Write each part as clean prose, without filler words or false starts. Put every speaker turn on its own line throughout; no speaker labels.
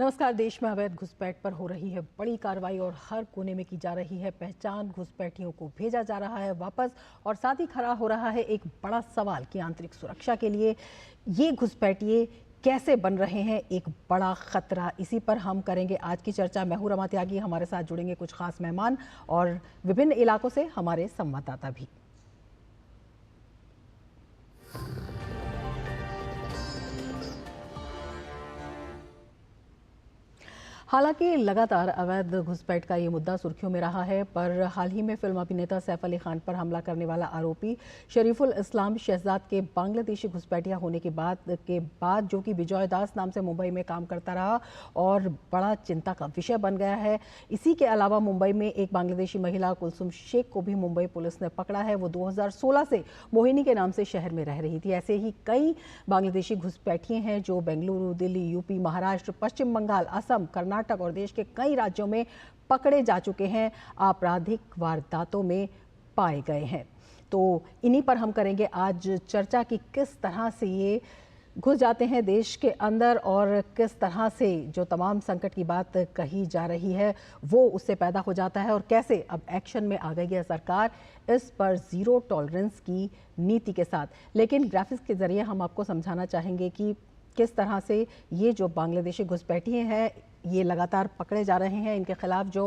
नमस्कार। देश में अवैध घुसपैठ पर हो रही है बड़ी कार्रवाई और हर कोने में की जा रही है पहचान। घुसपैठियों को भेजा जा रहा है वापस और साथ ही खड़ा हो रहा है एक बड़ा सवाल कि आंतरिक सुरक्षा के लिए ये घुसपैठिए कैसे बन रहे हैं एक बड़ा खतरा। इसी पर हम करेंगे आज की चर्चा। मैं हूं रमा त्यागी, हमारे साथ जुड़ेंगे कुछ खास मेहमान और विभिन्न इलाकों से हमारे संवाददाता भी। हालांकि लगातार अवैध घुसपैठ का ये मुद्दा सुर्खियों में रहा है, पर हाल ही में फिल्म अभिनेता सैफ अली खान पर हमला करने वाला आरोपी शरीफुल इस्लाम शहजाद के बांग्लादेशी घुसपैठिया होने के बाद जो कि विजय दास नाम से मुंबई में काम करता रहा और बड़ा चिंता का विषय बन गया है। इसी के अलावा मुंबई में एक बांग्लादेशी महिला कुलसुम शेख को भी मुंबई पुलिस ने पकड़ा है। वो 2016 से मोहिनी के नाम से शहर में रह रही थी। ऐसे ही कई बांग्लादेशी घुसपैठिए हैं जो बेंगलुरु, दिल्ली, यूपी, महाराष्ट्र, पश्चिम बंगाल, असम, कर्नाटक और देश के कई राज्यों में पकड़े जा चुके हैं, आपराधिक वारदातों में पाए गए हैं। तो इन्हीं पर हम करेंगे आज चर्चा कि किस तरह से ये घुस जाते हैं देश के अंदर और किस तरह से जो तमाम संकट की बात कही जा रही है वो उससे पैदा हो जाता है और कैसे अब एक्शन में आ गई है सरकार इस पर जीरो टॉलरेंस की नीति के साथ। लेकिन ग्राफिक्स के जरिए हम आपको समझाना चाहेंगे कि किस तरह से ये जो बांग्लादेशी घुसपैठिए हैं ये लगातार पकड़े जा रहे हैं। इनके खिलाफ जो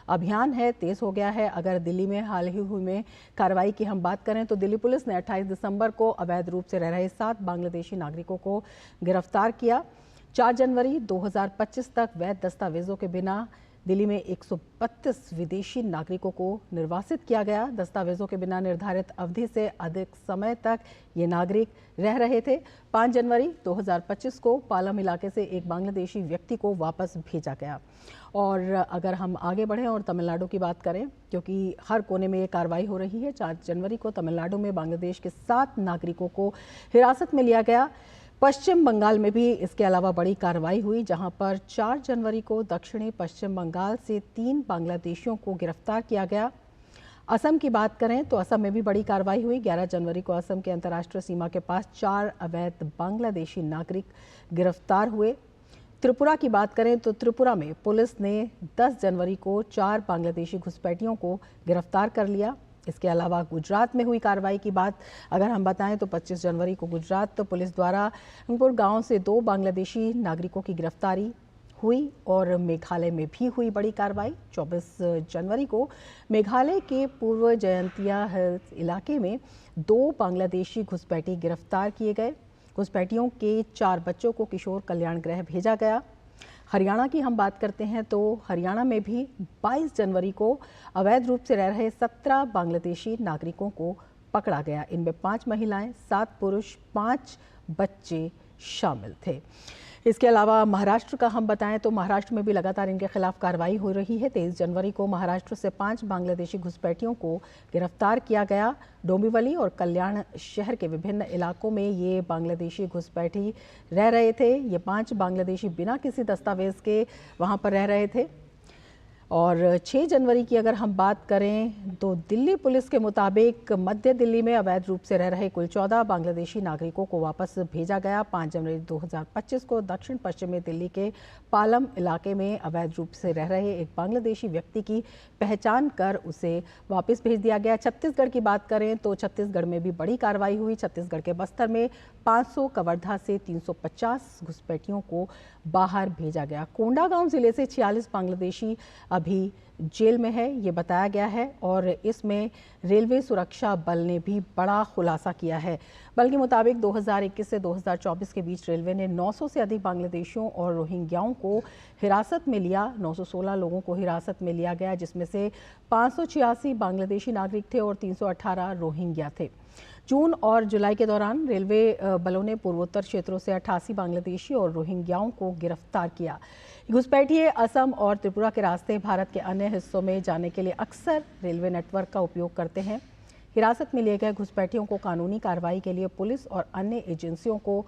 अभियान है तेज हो गया है। अगर दिल्ली में हाल ही हुई में कार्रवाई की हम बात करें तो दिल्ली पुलिस ने 28 दिसंबर को अवैध रूप से रह रहे 7 बांग्लादेशी नागरिकों को गिरफ्तार किया। 4 जनवरी 2025 तक वैध दस्तावेजों के बिना दिल्ली में 132 विदेशी नागरिकों को निर्वासित किया गया। दस्तावेजों के बिना निर्धारित अवधि से अधिक समय तक ये नागरिक रह रहे थे। 5 जनवरी 2025 को पालम इलाके से एक बांग्लादेशी व्यक्ति को वापस भेजा गया। और अगर हम आगे बढ़ें और तमिलनाडु की बात करें, क्योंकि हर कोने में ये कार्रवाई हो रही है, 4 जनवरी को तमिलनाडु में बांग्लादेश के 7 नागरिकों को हिरासत में लिया गया। पश्चिम बंगाल में भी इसके अलावा बड़ी कार्रवाई हुई, जहां पर 4 जनवरी को दक्षिणी पश्चिम बंगाल से 3 बांग्लादेशियों को गिरफ्तार किया गया। असम की बात करें तो असम में भी बड़ी कार्रवाई हुई। 11 जनवरी को असम के अंतर्राष्ट्रीय सीमा के पास 4 अवैध बांग्लादेशी नागरिक गिरफ्तार हुए। त्रिपुरा की बात करें तो त्रिपुरा में पुलिस ने 10 जनवरी को 4 बांग्लादेशी घुसपैठियों को गिरफ्तार कर लिया। इसके अलावा गुजरात में हुई कार्रवाई की बात अगर हम बताएं तो 25 जनवरी को गुजरात पुलिस द्वारा अंगपुर गांव से 2 बांग्लादेशी नागरिकों की गिरफ्तारी हुई। और मेघालय में भी हुई बड़ी कार्रवाई। 24 जनवरी को मेघालय के पूर्व जयंतिया हिल्स इलाके में 2 बांग्लादेशी घुसपैठी गिरफ्तार किए गए। घुसपैठियों के 4 बच्चों को किशोर कल्याण गृह भेजा गया। हरियाणा की हम बात करते हैं तो हरियाणा में भी 22 जनवरी को अवैध रूप से रह रहे 17 बांग्लादेशी नागरिकों को पकड़ा गया। इनमें 5 महिलाएं, 7 पुरुष, 5 बच्चे शामिल थे। इसके अलावा महाराष्ट्र का हम बताएं तो महाराष्ट्र में भी लगातार इनके खिलाफ कार्रवाई हो रही है। 23 जनवरी को महाराष्ट्र से 5 बांग्लादेशी घुसपैठियों को गिरफ्तार किया गया। डोंबिवली और कल्याण शहर के विभिन्न इलाकों में ये बांग्लादेशी घुसपैठी रह रहे थे। ये 5 बांग्लादेशी बिना किसी दस्तावेज के वहां पर रह रहे थे। और 6 जनवरी की अगर हम बात करें तो दिल्ली पुलिस के मुताबिक मध्य दिल्ली में अवैध रूप से रह रहे कुल 14 बांग्लादेशी नागरिकों को वापस भेजा गया। 5 जनवरी 2025 को दक्षिण पश्चिमी दिल्ली के पालम इलाके में अवैध रूप से रह रहे एक बांग्लादेशी व्यक्ति की पहचान कर उसे वापस भेज दिया गया। छत्तीसगढ़ की बात करें तो छत्तीसगढ़ में भी बड़ी कार्रवाई हुई। छत्तीसगढ़ के बस्तर में 500, कवर्धा से 350 घुसपैठियों को बाहर भेजा गया। कोंडागांव जिले से 46 बांग्लादेशी अभी जेल में है, ये बताया गया है। और इसमें रेलवे सुरक्षा बल ने भी बड़ा खुलासा किया है। बल के मुताबिक 2021 से 2024 के बीच रेलवे ने 900 से अधिक बांग्लादेशियों और रोहिंग्याओं को हिरासत में लिया। 916 लोगों को हिरासत में लिया गया, जिसमें से 586 बांग्लादेशी नागरिक थे और 318 रोहिंग्या थे। जून और जुलाई के दौरान रेलवे बलों ने पूर्वोत्तर क्षेत्रों से 88 बांग्लादेशी और रोहिंग्याओं को गिरफ्तार किया। घुसपैठिए असम और त्रिपुरा के रास्ते भारत के अन्य हिस्सों में जाने के लिए अक्सर रेलवे नेटवर्क का उपयोग करते हैं। हिरासत में लिए गए घुसपैठियों को कानूनी कार्रवाई के लिए पुलिस और अन्य एजेंसियों को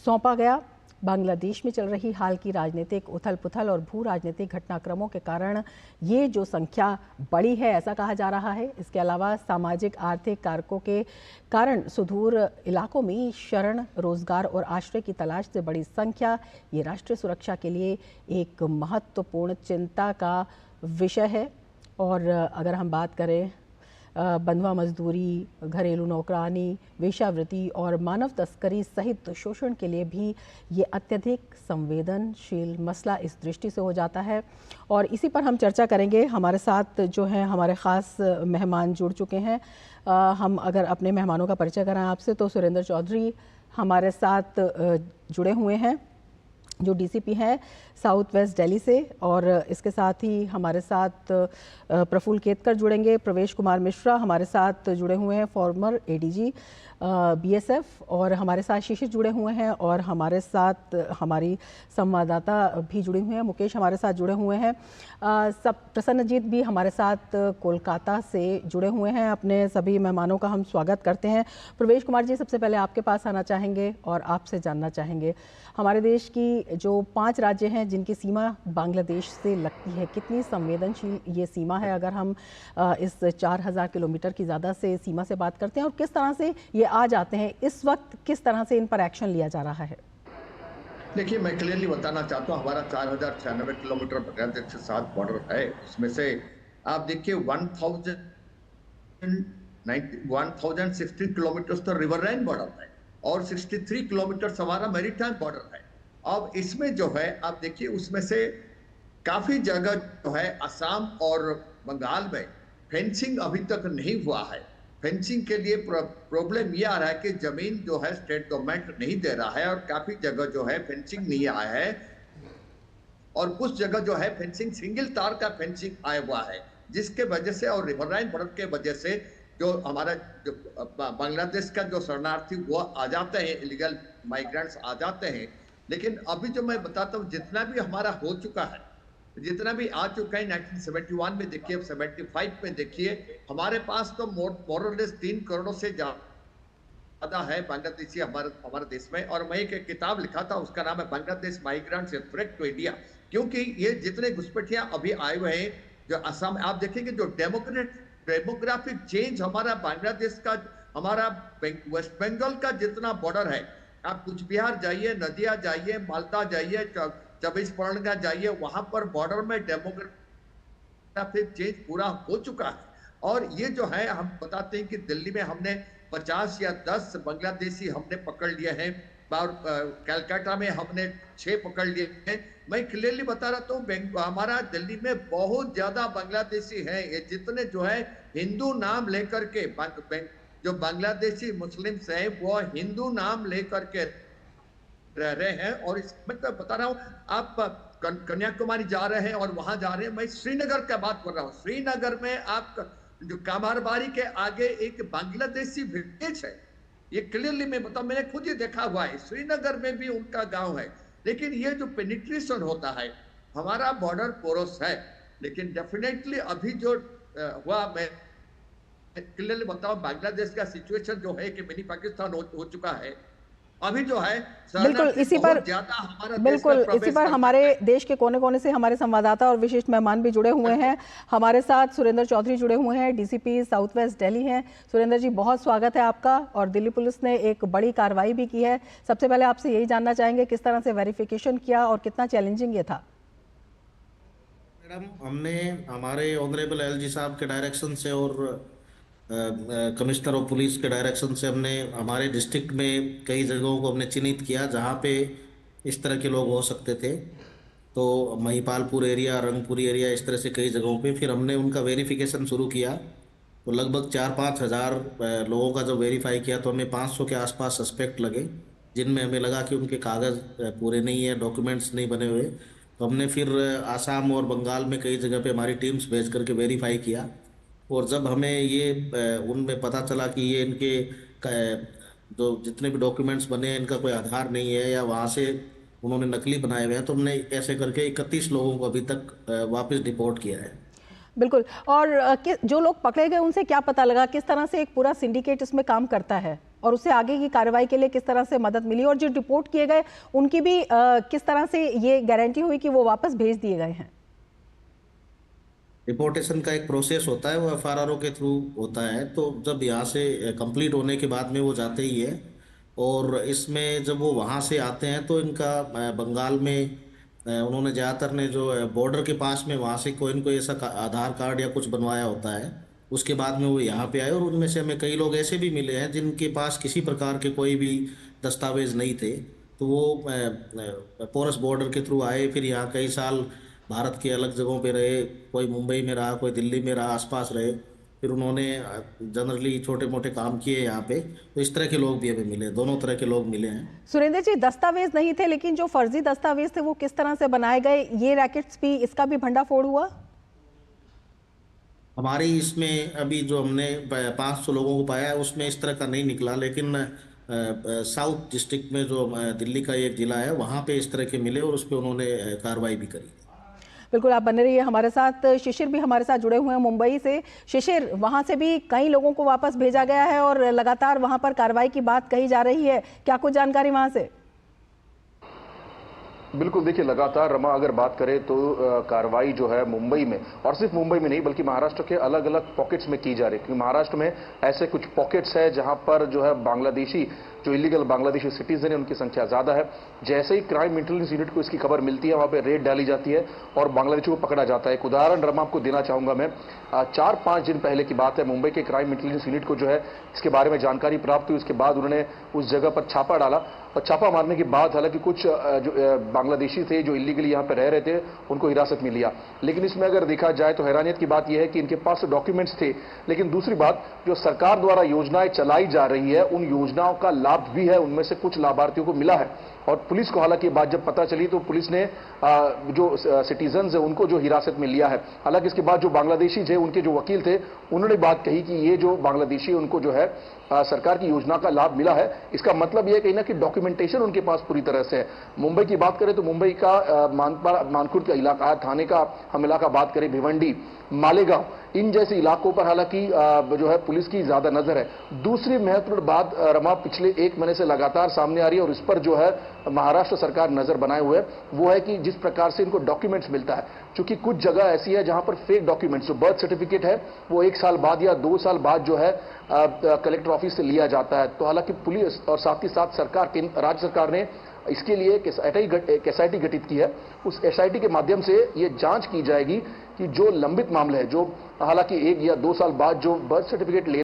सौंपा गया। बांग्लादेश में चल रही हाल की राजनीतिक उथल पुथल और भू राजनीतिक घटनाक्रमों के कारण ये जो संख्या बढ़ी है ऐसा कहा जा रहा है। इसके अलावा सामाजिक आर्थिक कारकों के कारण सुदूर इलाकों में शरण, रोजगार और आश्रय की तलाश से बड़ी संख्या ये राष्ट्रीय सुरक्षा के लिए एक महत्वपूर्ण चिंता का विषय है। और अगर हम बात करें बंधुआ मजदूरी, घरेलू नौकरानी, वेश्यावृत्ति और मानव तस्करी सहित शोषण के लिए भी ये अत्यधिक संवेदनशील मसला इस दृष्टि से हो जाता है। और इसी पर हम चर्चा करेंगे। हमारे साथ जो है हमारे ख़ास मेहमान जुड़ चुके हैं। हम अगर अपने मेहमानों का परिचय कराएं आपसे तो सुरेंद्र चौधरी हमारे साथ जुड़े हुए हैं जो डीसीपी हैं साउथ वेस्ट दिल्ली से, और इसके साथ ही हमारे साथ प्रफुल्ल केतकर जुड़ेंगे। प्रवेश कुमार मिश्रा हमारे साथ जुड़े हुए हैं, फॉर्मर एडीजी बीएसएफ, और हमारे साथ शिशिर जुड़े हुए हैं, और हमारे साथ हमारी संवाददाता भी जुड़ी हुई हैं, मुकेश हमारे साथ जुड़े हुए हैं। सब प्रसन्नजीत भी हमारे साथ कोलकाता से जुड़े हुए हैं। अपने सभी मेहमानों का हम स्वागत करते हैं। प्रवेश कुमार जी, सबसे पहले आपके पास आना चाहेंगे और आपसे जानना चाहेंगे, हमारे देश की जो 5 राज्य हैं जिनकी सीमा बांग्लादेश से लगती है, कितनी संवेदनशील ये सीमा है अगर हम इस 4000 किलोमीटर की ज़्यादा से सीमा से बात करते हैं, और किस तरह से ये आ जाते हैं, इस वक्त किस तरह से इन पर एक्शन लिया जा रहा है?
देखिए, मैं क्लियरली बताना चाहता हूँ, हमारा 4096 किलोमीटर बांग्लादेश के साथ बॉर्डर है। उसमें से आप देखिए 1060 किलोमीटर तो रिवर लाइन बॉर्डर है और 63 किलोमीटर हमारा मैरीटाइम बॉर्डर है। अब इसमें जो है आप देखिए, उसमें से काफी जगह जो है असम और बंगाल में फेंसिंग अभी तक नहीं हुआ है। फेंसिंग के लिए प्रॉब्लम ये आ रहा है कि जमीन जो है स्टेट गवर्नमेंट नहीं दे रहा है, और काफी जगह जो है फेंसिंग नहीं आया है, और कुछ जगह जो है फेंसिंग सिंगल तार का फेंसिंग आया हुआ है, जिसके वजह से और रिवर लाइन बॉर्डर के वजह से जो हमारा जो बांग्लादेश का जो शरणार्थी वो आ जाते हैं, इलीगल माइग्रेंट्स आ जाते हैं। लेकिन अभी जो मैं बताता हूँ, जितना भी हमारा हो चुका है, जितना भी आ चुका है 1971 में देखिए, 75 में देखिए, हमारे पास तो मोरलेस 3 करोड़ से ज्यादा है बांग्लादेशी हमारे देश में। और मैं एक किताब लिखा था, उसका नाम है Bangladesh migrants threat to India, क्योंकि ये जितने घुसपैठिया अभी आए हुए हैं, जो असम आप देखेंगे, जो डेमोग्राफिक चेंज हमारा बांग्लादेश का, हमारा वेस्ट बंगाल का जितना बॉर्डर है, आप कुछ बिहार जाइए, नदिया जाइए, मालदा जाइए, 24 परगना जाइए, वहां पर बॉर्डर में डेमोग्राफिक चेंज पूरा हो चुका है। और ये जो है हम बताते हैं कि दिल्ली में हमने 50 या 10 बांग्लादेशी हमने पकड़ लिए हैं, और कलकत्ता में हमने 6 पकड़ लिए हैं। मैं क्लियरली बता रहा हूँ, हमारा दिल्ली में बहुत ज्यादा बांग्लादेशी हैं। ये जितने जो है हिंदू नाम लेकर के, जो बांग्लादेशी मुस्लिम्स हैं वो हिंदू नाम लेकर के रह रहे हैं। और मैं तो बता रहा हूँ, आप कन्याकुमारी जा रहे हैं और वहां जा रहे हैं, मैं श्रीनगर का बात कर रहा हूँ। श्रीनगर में आप जो कामारबारी के आगे एक बांग्लादेशी विलेज है, ये क्लियरली मैं बताऊं, मैंने खुद ही देखा हुआ है, श्रीनगर में भी उनका गांव है। लेकिन ये जो पेनिट्रेशन होता है, हमारा बॉर्डर पोरस है, लेकिन डेफिनेटली अभी जो हुआ, मैं क्लियरली बताऊं, बांग्लादेश का सिचुएशन जो है कि मिनी पाकिस्तान हो चुका है। अभी जो है
बिल्कुल इसी पर हमारे देश के कोने कोने से हमारे संवाददाता और विशिष्ट मेहमान भी जुड़े हुए हैं। हमारे साथ सुरेंद्र चौधरी जुड़े हुए हैं, डीसीपी साउथ वेस्ट दिल्ली हैं। सुरेंद्र जी, बहुत स्वागत है आपका। और दिल्ली पुलिस ने एक बड़ी कार्रवाई भी की है। सबसे पहले आपसे यही जानना चाहेंगे, किस तरह से वेरिफिकेशन किया और कितना चैलेंजिंग ये था?
मैडम, हमने हमारे ऑनरेबल एलजी साहब के डायरेक्शन से और कमिश्नर ऑफ पुलिस के डायरेक्शन से हमने हमारे डिस्ट्रिक्ट में कई जगहों को हमने चिन्हित किया जहां पे इस तरह के लोग हो सकते थे। तो महिपालपुर एरिया, रंगपुरी एरिया, इस तरह से कई जगहों पे फिर हमने उनका वेरिफिकेशन शुरू किया। तो लगभग 4-5 हज़ार लोगों का जब वेरीफाई किया तो हमें 500 के आसपास सस्पेक्ट लगे, जिनमें हमें लगा कि उनके कागज़ पूरे नहीं है, डॉक्यूमेंट्स नहीं बने हुए। तो हमने फिर आसाम और बंगाल में कई जगह पे हमारी टीम्स भेज करके वेरीफाई किया। और जब हमें ये उनमें पता चला कि ये इनके जो जितने भी डॉक्यूमेंट्स बने हैं, इनका कोई आधार नहीं है या वहाँ से उन्होंने नकली बनाए हुए हैं, तो हमने ऐसे करके 31 लोगों को अभी तक वापस डिपोर्ट किया है।
बिल्कुल। और जो लोग पकड़े गए उनसे क्या पता लगा, किस तरह से एक पूरा सिंडिकेट इसमें काम करता है और उससे आगे की कार्रवाई के लिए किस तरह से मदद मिली, और जो डिपोर्ट किए गए उनकी भी किस तरह से ये गारंटी हुई कि वो वापस भेज दिए गए हैं?
डिपोर्टेशन का एक प्रोसेस होता है, वो एफआरआरओ के थ्रू होता है। तो जब यहाँ से कंप्लीट होने के बाद में वो जाते ही है। और इसमें जब वो वहाँ से आते हैं तो इनका बंगाल में उन्होंने ज़्यादातर ने जो बॉर्डर के पास में वहाँ से कोई न कोई ऐसा आधार कार्ड या कुछ बनवाया होता है। उसके बाद में वो यहाँ पे आए, और उनमें से हमें कई लोग ऐसे भी मिले हैं जिनके पास किसी प्रकार के कोई भी दस्तावेज नहीं थे। तो वो पोरस बॉर्डर के थ्रू आए, फिर यहाँ कई साल भारत के अलग जगहों पे रहे। कोई मुंबई में रहा, कोई दिल्ली में रहा, आसपास रहे। फिर उन्होंने जनरली छोटे मोटे काम किए यहाँ पे। तो इस तरह के लोग भी हमें मिले, दोनों तरह के लोग मिले हैं।
सुरेंद्र जी, दस्तावेज नहीं थे, लेकिन जो फर्जी दस्तावेज थे वो किस तरह से बनाए गए, ये रैकेट्स भी, इसका भी भंडाफोड़ हुआ?
हमारी इसमें अभी जो हमने 500 लोगों को पाया है उसमें इस तरह का नहीं निकला, लेकिन साउथ डिस्ट्रिक्ट में जो दिल्ली का एक जिला है वहाँ पे इस तरह के मिले, और उस पर उन्होंने कार्रवाई भी करी।
बिल्कुल, आप बने रहिए हमारे साथ। शिशिर भी हमारे साथ जुड़े हुए हैं मुंबई से। शिशिर, वहां से भी कई लोगों को वापस भेजा गया है और लगातार वहां पर कार्रवाई की बात कही जा रही है, क्या कुछ जानकारी वहां से?
बिल्कुल, देखिए लगातार रमा अगर बात करें तो कार्रवाई जो है मुंबई में, और सिर्फ मुंबई में नहीं बल्कि महाराष्ट्र के अलग अलग पॉकेट्स में की जा रही है। क्योंकि महाराष्ट्र में ऐसे कुछ पॉकेट्स है जहां पर जो है बांग्लादेशी, जो इलीगल बांग्लादेशी सिटीजन है, उनकी संख्या ज्यादा है। जैसे ही क्राइम इंटेलिजेंस यूनिट को इसकी खबर मिलती है, वहां पे रेड डाली जाती है और बांग्लादेशियों को पकड़ा जाता है। एक उदाहरण रमा आपको देना चाहूंगा मैं। 4-5 दिन पहले की बात है, मुंबई के क्राइम इंटेलिजेंस यूनिट को जो है इसके बारे में जानकारी प्राप्त हुई। उसके बाद उन्होंने उस जगह पर छापा डाला, और छापा मारने के बाद हालांकि कुछ जो बांग्लादेशी थे जो इलीगली यहां पर रह रहे थे, उनको हिरासत में लिया। लेकिन इसमें अगर देखा जाए तो हैरानियत की बात यह है कि इनके पास डॉक्यूमेंट्स थे, लेकिन दूसरी बात, जो सरकार द्वारा योजनाएं चलाई जा रही है उन योजनाओं का लाभ भी है, उनमें से कुछ लाभार्थियों को मिला है। और पुलिस को हालांकि बात जब पता चली तो पुलिस ने जो सिटीजन्स है उनको जो हिरासत में लिया है। हालांकि इसके बाद जो बांग्लादेशी थे, उनके जो वकील थे, उन्होंने बात कही कि ये जो बांग्लादेशी उनको जो है सरकार की योजना का लाभ मिला है। इसका मतलब यह कहीं ना कि डॉक्यूमेंटेशन उनके पास पूरी तरह से है। मुंबई की बात करें तो मुंबई का मानकुर्द का इलाका, थाने का हम इलाका बात करें, भिवंडी, मालेगांव, इन जैसे इलाकों पर हालांकि जो है पुलिस की ज्यादा नजर है। दूसरी महत्वपूर्ण बात रमा पिछले 1 महीने से लगातार सामने आ रही है और इस पर जो है महाराष्ट्र सरकार नजर बनाए हुए है, वो है कि जिस प्रकार से इनको डॉक्यूमेंट्स मिलता है। क्योंकि कुछ जगह ऐसी है जहां पर फेक डॉक्यूमेंट्स, जो बर्थ सर्टिफिकेट है वो 1 साल बाद या 2 साल बाद जो है कलेक्टर ऑफिस से लिया जाता है। तो हालांकि पुलिस और साथ ही साथ सरकार, राज्य सरकार ने इसके लिए एक एसआईटी गठित की है। उस एसआईटी के माध्यम से ये जांच की जाएगी कि जो लंबित मामले हैं, जो हालांकि 1 या 2 साल बाद जो बर्थ सर्टिफिकेट ले